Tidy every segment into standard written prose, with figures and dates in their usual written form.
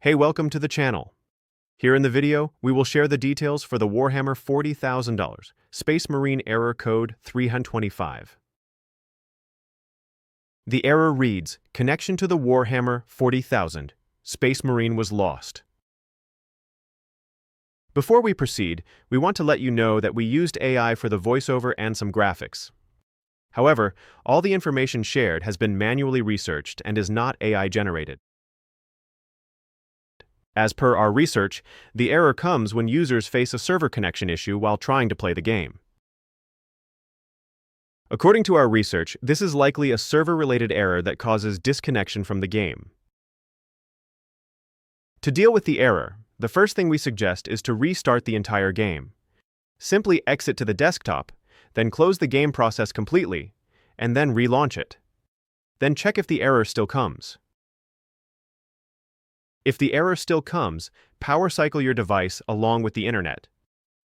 Hey, welcome to the channel. Here in the video, we will share the details for the Warhammer $40,000 Space Marine Error Code 325. The error reads, connection to the Warhammer 40,000. Space Marine was lost. Before we proceed, we want to let you know that we used AI for the voiceover and some graphics. However, all the information shared has been manually researched and is not AI generated. As per our research, the error comes when users face a server connection issue while trying to play the game. According to our research, this is likely a server-related error that causes disconnection from the game. To deal with the error, the first thing we suggest is to restart the entire game. Simply exit to the desktop, then close the game process completely, and then relaunch it. Then check if the error still comes. If the error still comes, power cycle your device along with the internet.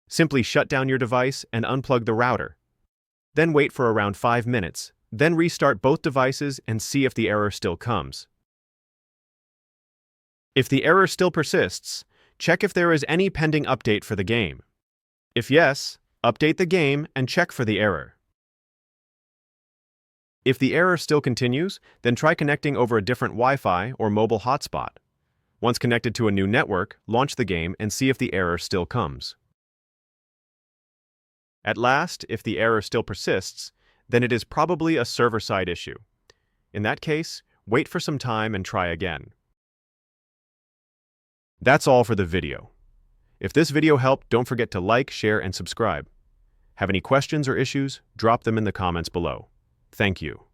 Simply shut down your device and unplug the router. Then wait for around 5 minutes, then restart both devices and see if the error still comes. If the error still persists, check if there is any pending update for the game. If yes, update the game and check for the error. If the error still continues, then try connecting over a different Wi-Fi or mobile hotspot. Once connected to a new network, launch the game and see if the error still comes. At last, if the error still persists, then it is probably a server-side issue. In that case, wait for some time and try again. That's all for the video. If this video helped, don't forget to like, share, and subscribe. Have any questions or issues? Drop them in the comments below. Thank you.